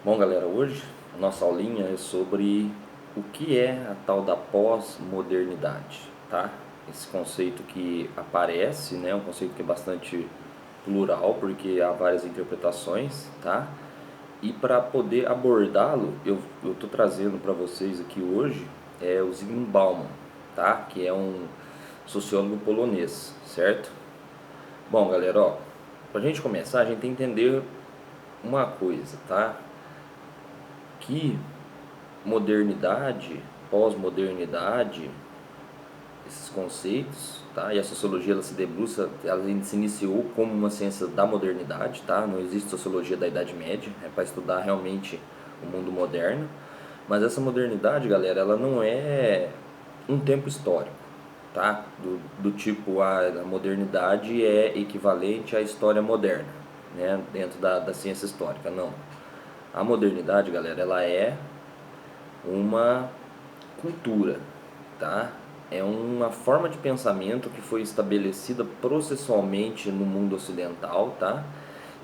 Bom, galera, hoje a nossa aulinha é sobre o que é a tal da pós-modernidade, tá? Esse conceito que aparece, né, um conceito que é bastante plural, porque há várias interpretações, tá? E para poder abordá-lo, eu tô trazendo para vocês aqui hoje o Zygmunt Bauman, tá? Que é um sociólogo polonês, certo? Bom, galera, ó, pra gente começar, a gente tem que entender uma coisa, tá? Que modernidade, pós-modernidade, esses conceitos, tá? E a sociologia ela se debruça, ela se iniciou como uma ciência da modernidade, tá? Não existe sociologia da Idade Média, é para estudar realmente o mundo moderno. Mas essa modernidade, galera, ela não é um tempo histórico, tá? Do tipo a modernidade é equivalente à história moderna, né? Dentro da ciência histórica, não. A modernidade, galera, ela é uma cultura, tá? É uma forma de pensamento que foi estabelecida processualmente no mundo ocidental, tá?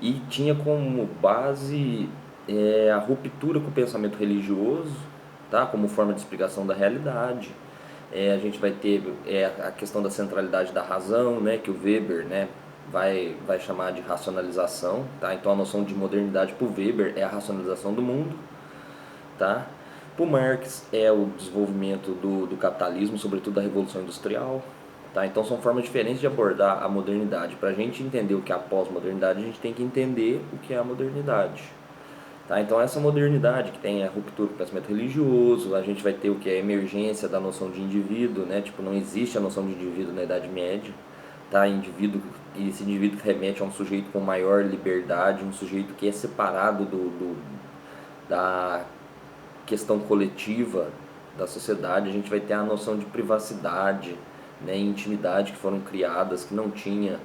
E tinha como base a ruptura com o pensamento religioso, tá? Como forma de explicação da realidade. A gente vai ter a questão da centralidade da razão, né? Que o Weber, né? Vai chamar de racionalização, tá? Então a noção de modernidade para o Weber é a racionalização do mundo, tá? Para o Marx é o desenvolvimento do capitalismo, sobretudo da Revolução Industrial. Tá? Então são formas diferentes de abordar a modernidade. Para a gente entender o que é a pós-modernidade, a gente tem que entender o que é a modernidade. Tá? Então essa modernidade que tem a ruptura com o pensamento religioso, a gente vai ter o que é a emergência da noção de indivíduo, né? Tipo, não existe a noção de indivíduo na Idade Média. Tá? Esse indivíduo que remete a um sujeito com maior liberdade, um sujeito que é separado da questão coletiva da sociedade. A gente vai ter a noção de privacidade, né, e intimidade que foram criadas que não tinha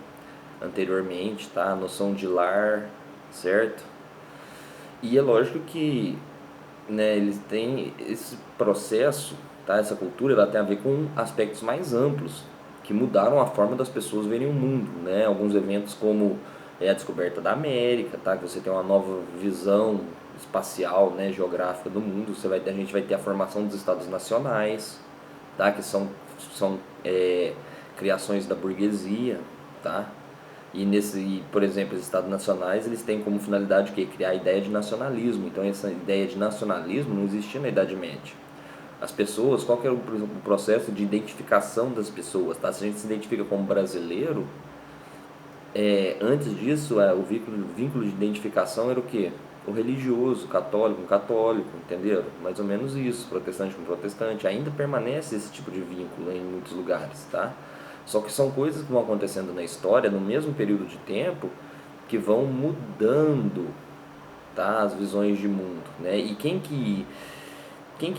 anteriormente, tá? A noção de lar, certo? E é lógico que, né, eles têm esse processo, tá? Essa cultura, ela tem a ver com aspectos mais amplos que mudaram a forma das pessoas verem o mundo, né? Alguns eventos como a descoberta da América, tá? Que você tem uma nova visão espacial, né, geográfica do mundo. A gente vai ter a formação dos estados nacionais, tá? Que são criações da burguesia, tá? Por exemplo, os estados nacionais, eles têm como finalidade o quê? Criar a ideia de nacionalismo. Então essa ideia de nacionalismo não existia na Idade Média. As pessoas, qual que era o processo de identificação das pessoas, tá? Se a gente se identifica como brasileiro, antes disso, o vínculo de identificação era o quê? O religioso, católico com católico, entenderam? Mais ou menos isso, protestante com protestante. Ainda permanece esse tipo de vínculo em muitos lugares, tá? Só que são coisas que vão acontecendo na história, no mesmo período de tempo, que vão mudando, tá? As visões de mundo, né? E quem que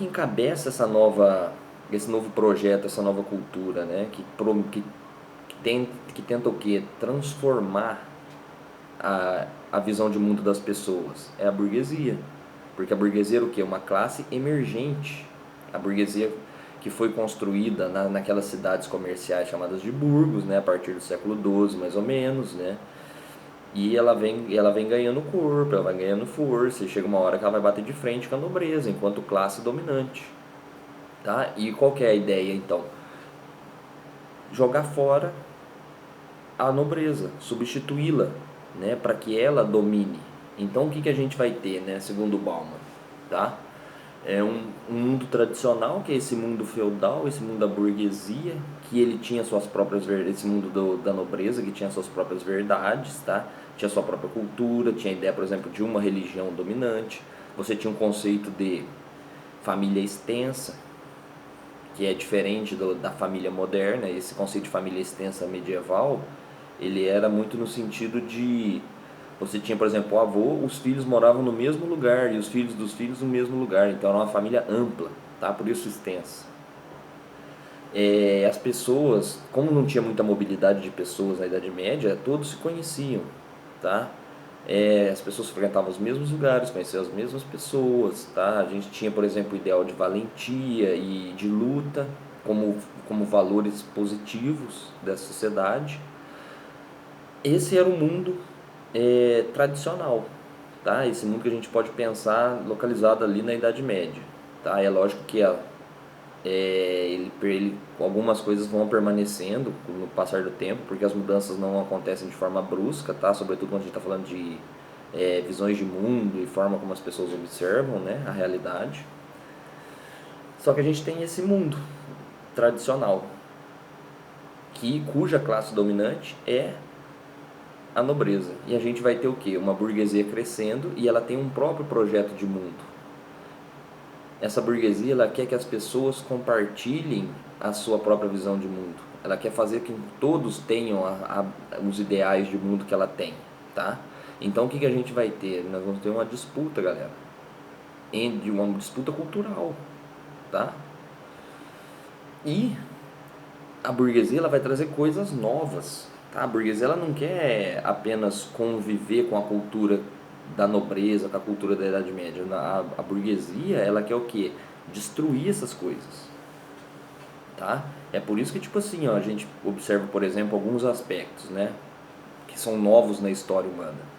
encabeça esse novo projeto, essa nova cultura, né? Que tenta o quê? Transformar a visão de mundo das pessoas. É a burguesia. Porque a burguesia era o quê? Uma classe emergente. A burguesia que foi construída naquelas cidades comerciais chamadas de burgos, né? A partir do século XII, mais ou menos, né? E ela vem ganhando corpo, ela vai ganhando força, e chega uma hora que ela vai bater de frente com a nobreza, enquanto classe dominante. Tá? E qual que é a ideia, então? Jogar fora a nobreza, substituí-la, né, para que ela domine. Então o que a gente vai ter, né, segundo Bauman, tá? É um mundo tradicional, que é esse mundo feudal, esse mundo da burguesia, que ele tinha suas próprias esse mundo da nobreza, que tinha suas próprias verdades, tá? Tinha sua própria cultura, tinha a ideia, por exemplo, de uma religião dominante. Você tinha um conceito de família extensa, que é diferente da família moderna. Esse conceito de família extensa medieval, ele era muito no sentido de você tinha, por exemplo, o avô, os filhos moravam no mesmo lugar e os filhos dos filhos no mesmo lugar, então era uma família ampla, tá? Por isso extensa. As pessoas, como não tinha muita mobilidade de pessoas na Idade Média, todos se conheciam, tá? As pessoas frequentavam os mesmos lugares, conheciam as mesmas pessoas, tá? A gente tinha, por exemplo, o ideal de valentia e de luta como valores positivos dessa sociedade. Esse era o mundo tradicional, tá? Esse mundo que a gente pode pensar localizado ali na Idade Média, tá? É lógico que algumas coisas vão permanecendo no passar do tempo, porque as mudanças não acontecem de forma brusca, tá? Sobretudo quando a gente está falando de visões de mundo e forma como as pessoas observam, né, a realidade. Só que a gente tem esse mundo tradicional, cuja classe dominante é a nobreza. E a gente vai ter o quê? Uma burguesia crescendo e ela tem um próprio projeto de mundo. Essa burguesia, ela quer que as pessoas compartilhem a sua própria visão de mundo. Ela quer fazer que todos tenham os ideais de mundo que ela tem, tá? Então o que a gente vai ter? Nós vamos ter uma disputa, galera. Uma disputa cultural, tá? E a burguesia, ela vai trazer coisas novas, tá? A burguesia, ela não quer apenas conviver com a cultura da nobreza, com a cultura da Idade Média. A burguesia, ela quer o quê? Destruir essas coisas, tá? É por isso que, tipo assim, ó, a gente observa, por exemplo, alguns aspectos, né, que são novos na história humana.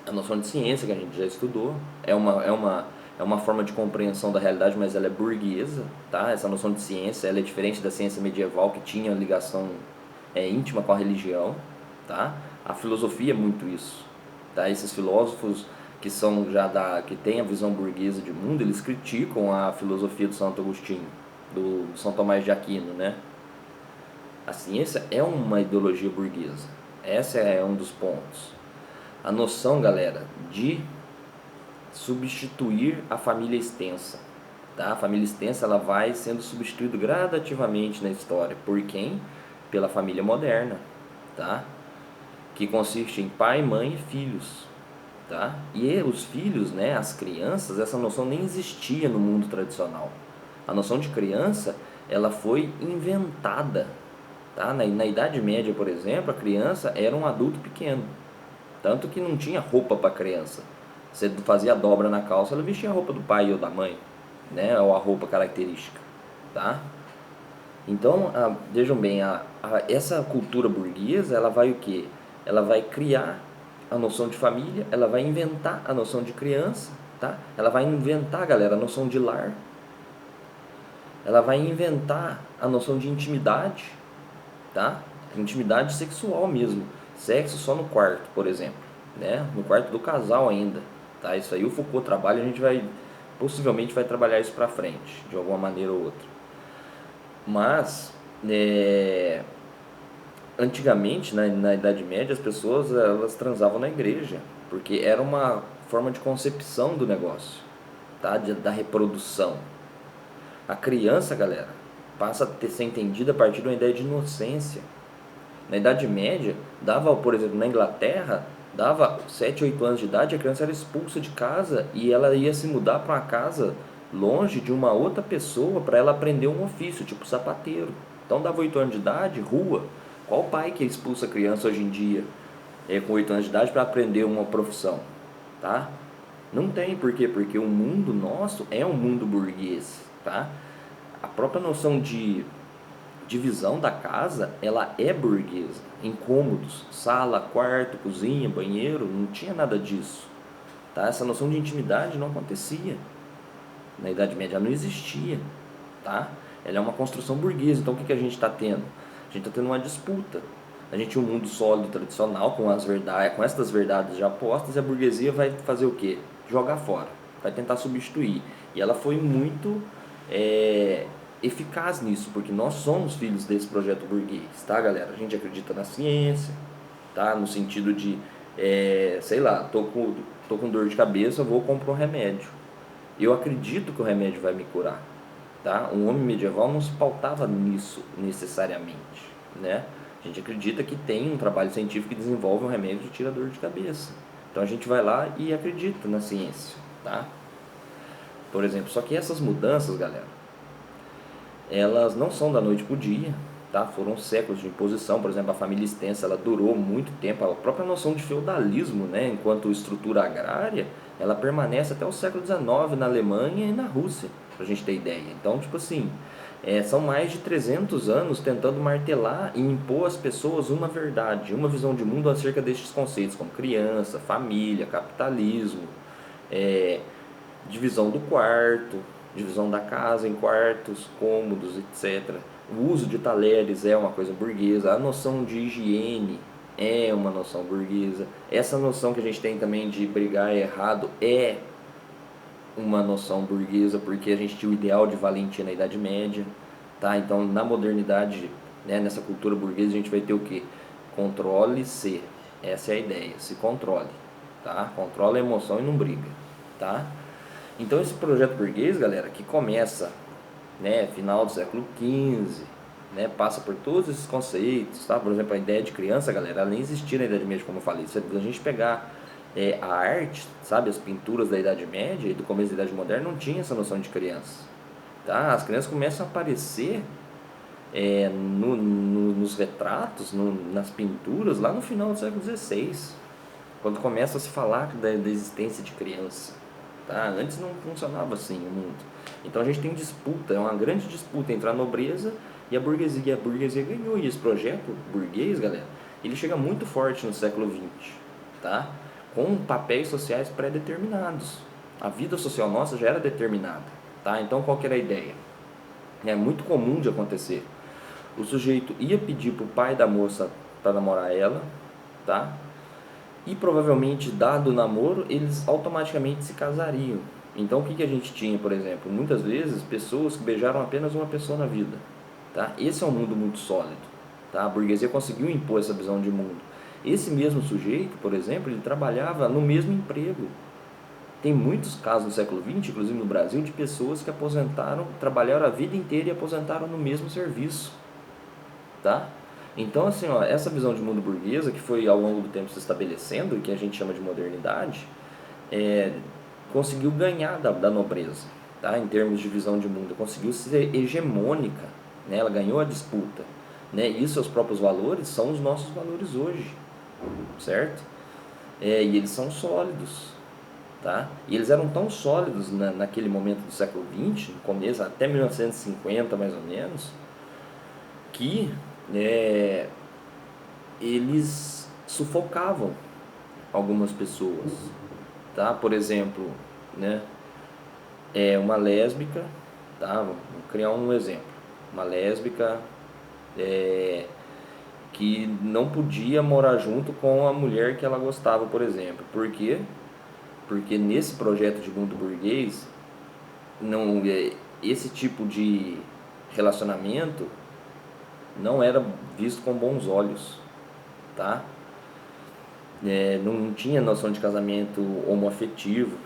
A noção de ciência, que a gente já estudou, é uma forma de compreensão da realidade, mas ela é burguesa, tá? Essa noção de ciência, ela é diferente da ciência medieval, que tinha ligação íntima com a religião, tá? A filosofia é muito isso, tá? Esses filósofos que são que têm a visão burguesa de mundo, eles criticam a filosofia do Santo Agostinho, do São Tomás de Aquino, né? A ciência é uma ideologia burguesa. Esse é um dos pontos. A noção, galera, de substituir a família extensa, tá? A família extensa, ela vai sendo substituída gradativamente na história. Por quem? Pela família moderna, tá? Que consiste em pai, mãe e filhos, tá? E os filhos, né, as crianças, essa noção nem existia no mundo tradicional. A noção de criança, ela foi inventada, tá? Na Idade Média, por exemplo, a criança era um adulto pequeno. Tanto que não tinha roupa para criança. Você fazia a dobra na calça, ela vestia a roupa do pai ou da mãe, né? Ou a roupa característica, tá? Então, vejam bem, essa cultura burguesa, ela vai o quê? Ela vai criar a noção de família, ela vai inventar a noção de criança, tá? Ela vai inventar, galera, a noção de lar. Ela vai inventar a noção de intimidade, tá? Intimidade sexual mesmo. Sexo só no quarto, por exemplo, né? No quarto do casal ainda, tá? Isso aí o Foucault trabalha, a gente possivelmente vai trabalhar isso pra frente, de alguma maneira ou outra. Mas, antigamente, na Idade Média, as pessoas elas transavam na igreja, porque era uma forma de concepção do negócio, tá? Da reprodução. A criança, galera, passa a ser entendida a partir de uma ideia de inocência. Na Idade Média, por exemplo, na Inglaterra, dava 7, 8 anos de idade, a criança era expulsa de casa e ela ia se mudar para uma casa longe de uma outra pessoa para ela aprender um ofício, tipo sapateiro. Então dava 8 anos de idade, rua. Qual pai que expulsa a criança hoje em dia com 8 anos de idade para aprender uma profissão? Tá? Não tem, por quê? Porque o mundo nosso é um mundo burguês, tá? A própria noção de divisão da casa, ela é burguesa. Incômodos, sala, quarto, cozinha, banheiro, não tinha nada disso, tá? Essa noção de intimidade não acontecia. Na Idade Média não existia, tá? Ela é uma construção burguesa. Então o que a gente está tendo? A gente está tendo uma disputa. A gente tem um mundo sólido, tradicional, com essas verdades já postas, e a burguesia vai fazer o quê? Jogar fora, vai tentar substituir. E ela foi muito eficaz nisso, porque nós somos filhos desse projeto burguês, tá, galera? A gente acredita na ciência, tá? No sentido de, sei lá, tô com dor de cabeça, vou comprar um remédio. Eu acredito que o remédio vai me curar, tá? Um homem medieval não se pautava nisso necessariamente, né? A gente acredita que tem um trabalho científico que desenvolve um remédio que tira dor de cabeça. Então a gente vai lá e acredita na ciência, tá? Por exemplo, só que essas mudanças, galera, elas não são da noite pro dia, tá? Foram séculos de imposição. Por exemplo, a família extensa, ela durou muito tempo. A própria noção de feudalismo, né, enquanto estrutura agrária, ela permanece até o século XIX na Alemanha e na Rússia, pra gente ter ideia. Então, tipo assim, São mais de 300 anos tentando martelar e impor às pessoas uma verdade, uma visão de mundo acerca destes conceitos, como criança, família, capitalismo, é, divisão do quarto, divisão da casa em quartos, cômodos, etc. O uso de talheres é uma coisa burguesa, a noção de higiene é uma noção burguesa. Essa noção que a gente tem também de brigar errado é uma noção burguesa, porque a gente tinha o ideal de valentia na Idade Média, tá? Então, na modernidade, né, nessa cultura burguesa, a gente vai ter o quê? Controle-se. Essa é a ideia, se controle, tá? Controla a emoção e não briga, tá? Então, esse projeto burguês, galera, que começa, né, final do século XV, né, passa por todos esses conceitos, tá? Por exemplo, a ideia de criança, galera, ela nem existia na Idade Média, como eu falei. Se a gente pegar a arte, sabe, as pinturas da Idade Média e do começo da Idade Moderna, não tinha essa noção de criança, tá? As crianças começam a aparecer nos retratos, nas pinturas, lá no final do século XVI, quando começa a se falar da existência de criança, tá? Antes não funcionava assim o mundo. Então a gente tem disputa, é uma grande disputa entre a nobreza e a burguesia. E a burguesia ganhou. E esse projeto burguês, galera, ele chega muito forte no século XX, tá? Com papéis sociais pré-determinados. A vida social nossa já era determinada, tá? Então qual que era a ideia? É muito comum de acontecer. O sujeito ia pedir pro pai da moça para namorar ela, tá? E provavelmente, dado o namoro, eles automaticamente se casariam. Então o que a gente tinha, por exemplo? Muitas vezes pessoas que beijaram apenas uma pessoa na vida, tá? Esse é um mundo muito sólido, tá? A burguesia conseguiu impor essa visão de mundo. Esse mesmo sujeito, por exemplo, ele trabalhava no mesmo emprego. Tem muitos casos no século XX, inclusive no Brasil, de pessoas que aposentaram, trabalharam a vida inteira e aposentaram no mesmo serviço, tá? Então, assim, ó, essa visão de mundo burguesa que foi ao longo do tempo se estabelecendo, que a gente chama de modernidade, conseguiu ganhar da nobreza, tá? Em termos de visão de mundo, conseguiu ser hegemônica, né? Ela ganhou a disputa, né? E seus próprios valores são os nossos valores hoje, certo? E eles são sólidos, tá? E eles eram tão sólidos naquele momento do século XX, no começo, até 1950 mais ou menos, que eles sufocavam algumas pessoas, tá? Por exemplo, né, uma lésbica, tá? Vou criar um exemplo. Uma lésbica que não podia morar junto com a mulher que ela gostava, por exemplo. Por quê? Porque nesse projeto de mundo burguês, não, esse tipo de relacionamento não era visto com bons olhos, tá? Não tinha noção de casamento homoafetivo,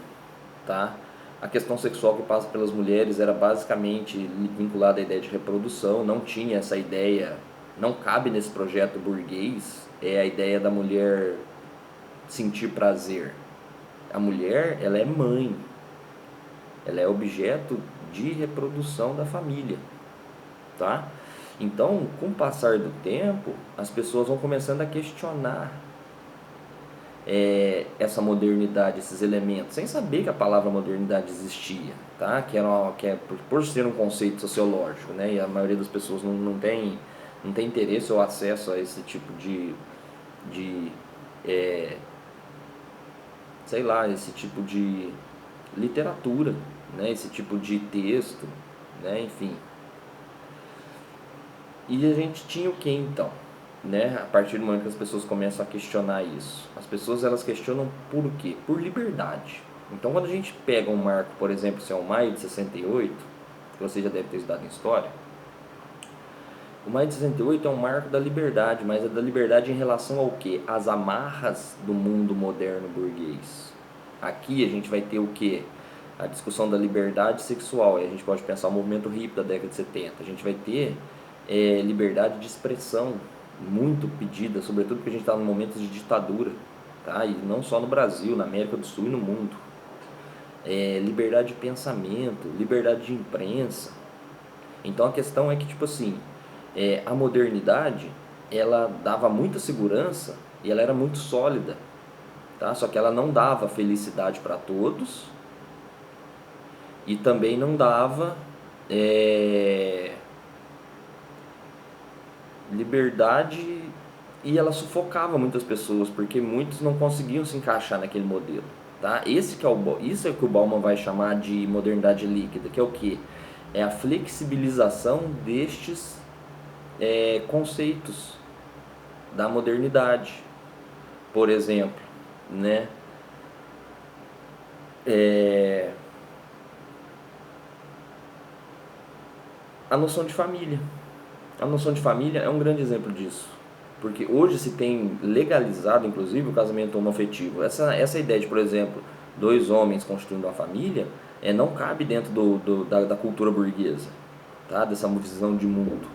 tá? A questão sexual que passa pelas mulheres era basicamente vinculada à ideia de reprodução, não tinha essa ideia, não cabe nesse projeto burguês, a ideia da mulher sentir prazer. A mulher, ela é mãe, ela é objeto de reprodução da família, tá? Então, com o passar do tempo, as pessoas vão começando a questionar essa modernidade, esses elementos, sem saber que a palavra modernidade existia, tá? Por ser um conceito sociológico, né? E a maioria das pessoas não tem interesse ou acesso a esse tipo de sei lá, esse tipo de literatura, né? Esse tipo de texto, né? Enfim. E a gente tinha o que então? Né? A partir do momento que as pessoas começam a questionar isso. As pessoas elas questionam por quê? Por liberdade. Então quando a gente pega um marco, por exemplo, se é o Maio de 68, que você já deve ter estudado em História, o Maio de 68 é um marco da liberdade, mas é da liberdade em relação ao quê? As amarras do mundo moderno burguês. Aqui a gente vai ter o quê? A discussão da liberdade sexual, e a gente pode pensar o movimento hippie da década de 70. A gente vai ter liberdade de expressão, muito pedida, sobretudo porque a gente está num momento de ditadura, tá? E não só no Brasil, na América do Sul e no mundo. Liberdade de pensamento, liberdade de imprensa. Então a questão é que, tipo assim, a modernidade, ela dava muita segurança e ela era muito sólida, tá? Só que ela não dava felicidade para todos e também não dava liberdade, e ela sufocava muitas pessoas, porque muitos não conseguiam se encaixar naquele modelo, tá? Isso é o que o Bauman vai chamar de modernidade líquida, que é o que? É a flexibilização destes conceitos da modernidade. Por exemplo, né? É, a noção de família. A noção de família é um grande exemplo disso. Porque hoje se tem legalizado, inclusive, o casamento homoafetivo. Essa ideia de, por exemplo, dois homens constituindo uma família, não cabe dentro da cultura burguesa, tá? Dessa visão de mundo.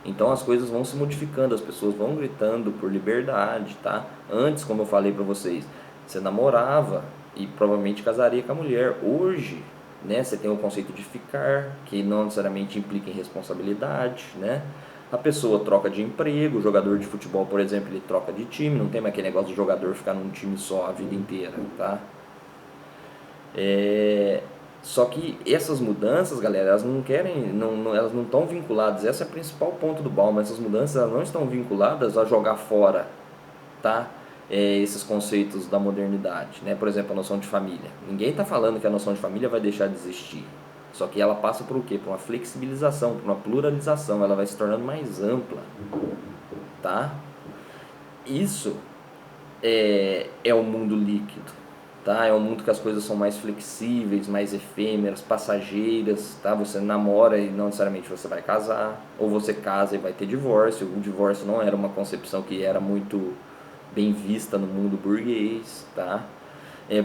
Então as coisas vão se modificando, as pessoas vão gritando por liberdade, tá? Antes, como eu falei para vocês, você namorava e provavelmente casaria com a mulher. Hoje, né, você tem o conceito de ficar, que não necessariamente implica em responsabilidade, né? A pessoa troca de emprego, o jogador de futebol, por exemplo, ele troca de time, não tem mais aquele negócio de jogador ficar num time só a vida inteira, tá? Só que essas mudanças, galera, elas não querem, elas não estão vinculadas. Esse é o principal ponto do Bauman. Essas mudanças elas não estão vinculadas a jogar fora, tá? Esses conceitos da modernidade, né? Por exemplo, a noção de família. Ninguém está falando que a noção de família vai deixar de existir. Só que ela passa por o quê? Por uma flexibilização, por uma pluralização. Ela vai se tornando mais ampla, tá? Isso é o mundo líquido, tá? É um mundo que as coisas são mais flexíveis, mais efêmeras, passageiras, tá? Você namora e não necessariamente você vai casar, ou você casa e vai ter divórcio. O divórcio não era uma concepção que era muito bem vista no mundo burguês, tá?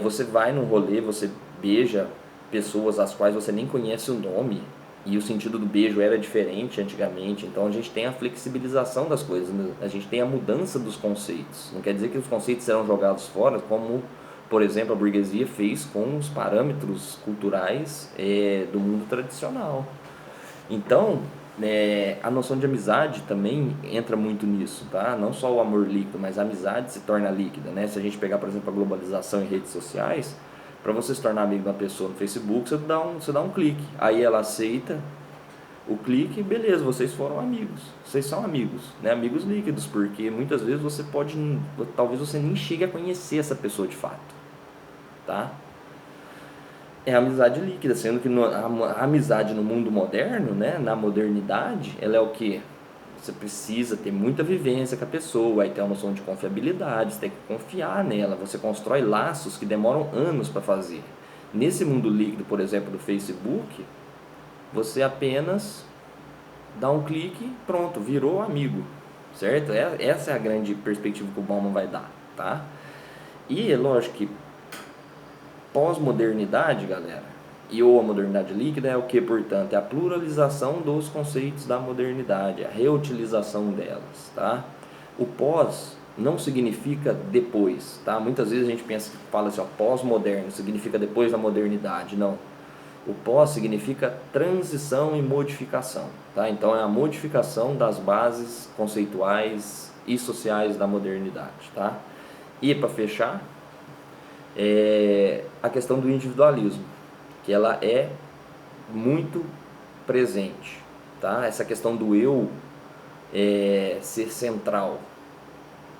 Você vai num rolê, você beija pessoas às quais você nem conhece o nome, e o sentido do beijo era diferente antigamente. Então a gente tem a flexibilização das coisas, né? A gente tem a mudança dos conceitos. Não quer dizer que os conceitos serão jogados fora, como, por exemplo, a burguesia fez com os parâmetros culturais do mundo tradicional. Então, a noção de amizade também entra muito nisso, tá? Não só o amor líquido, mas a amizade se torna líquida, né? Se a gente pegar, por exemplo, a globalização em redes sociais, para você se tornar amigo de uma pessoa no Facebook, você dá um clique. Aí ela aceita o clique, beleza, vocês foram amigos. Vocês são amigos, né? Amigos líquidos, porque muitas vezes talvez você nem chegue a conhecer essa pessoa de fato, tá? É a amizade líquida, sendo que a amizade no mundo moderno, né, na modernidade, ela é o que? Você precisa ter muita vivência com a pessoa, aí tem uma noção de confiabilidade, você tem que confiar nela, você constrói laços que demoram anos para fazer. Nesse mundo líquido, por exemplo, do Facebook, você apenas dá um clique, pronto, virou amigo, certo? Essa é a grande perspectiva que o Bauman vai dar, tá? E é lógico que pós-modernidade, galera, ou a modernidade líquida é o que, portanto? É a pluralização dos conceitos da modernidade, a reutilização delas, tá? O pós não significa depois, tá? Muitas vezes a gente fala assim, ó, pós-moderno significa depois da modernidade. Não. O pós significa transição e modificação, tá? Então é a modificação das bases conceituais e sociais da modernidade, tá? E para fechar, a questão do individualismo, que ela é muito presente, tá? Essa questão do eu ser central,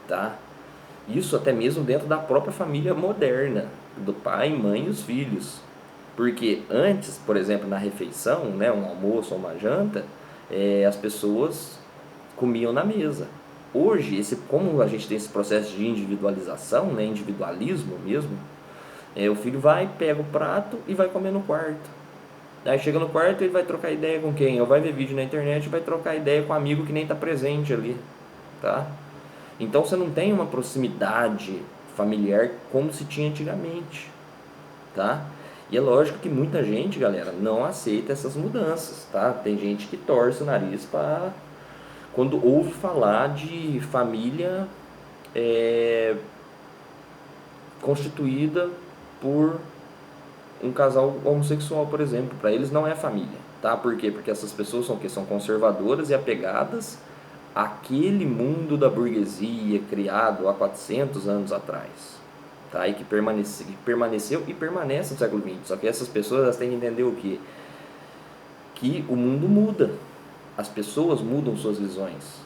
tá? Isso até mesmo dentro da própria família moderna, do pai, mãe e os filhos. Porque antes, por exemplo, na refeição, né, um almoço ou uma janta, as pessoas comiam na mesa. Hoje, como a gente tem esse processo de individualização, né, individualismo mesmo, o filho vai, pega o prato e vai comer no quarto. Aí chega no quarto, ele vai trocar ideia com quem? Ou vai ver vídeo na internet e vai trocar ideia com um amigo que nem está presente ali, tá? Então você não tem uma proximidade familiar como se tinha antigamente, tá? E é lógico que muita gente, galera, não aceita essas mudanças, tá? Tem gente que torce o nariz para quando ouve falar de família constituída por um casal homossexual, por exemplo. Para eles não é família, tá? Por quê? Porque essas pessoas são conservadoras e apegadas àquele mundo da burguesia criado há 400 anos atrás, tá? E que permaneceu e permanece no século XX. Só que essas pessoas elas têm que entender o quê? Que o mundo muda, as pessoas mudam suas visões,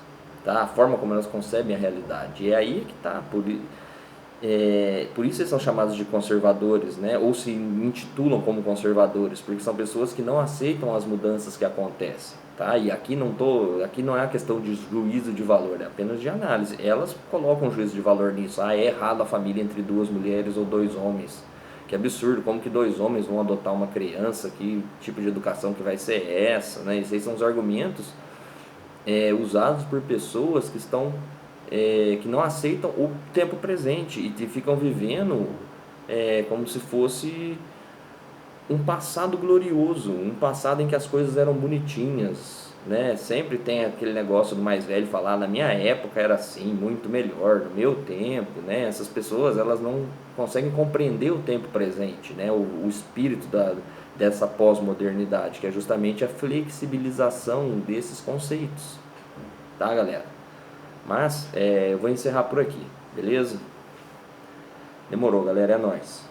tá? A forma como elas concebem a realidade. E é aí que está. Por isso eles são chamados de conservadores, né? Ou se intitulam como conservadores, porque são pessoas que não aceitam as mudanças que acontecem, tá? E aqui não é a questão de juízo de valor, é apenas de análise. Elas colocam um juízo de valor nisso. É errado a família entre 2 mulheres ou 2 homens. Que absurdo, como que 2 homens vão adotar uma criança? Que tipo de educação que vai ser essa, né? Esses são os argumentos usados por pessoas que estão que não aceitam o tempo presente e ficam vivendo como se fosse um passado glorioso, um passado em que as coisas eram bonitinhas, né? Sempre tem aquele negócio do mais velho falar, na minha época era assim, muito melhor, no meu tempo, né? Essas pessoas, elas não conseguem compreender o tempo presente, né? O espírito dessa pós-modernidade, que é justamente a flexibilização desses conceitos, tá, galera? Mas eu vou encerrar por aqui, beleza? Demorou, galera, é nóis.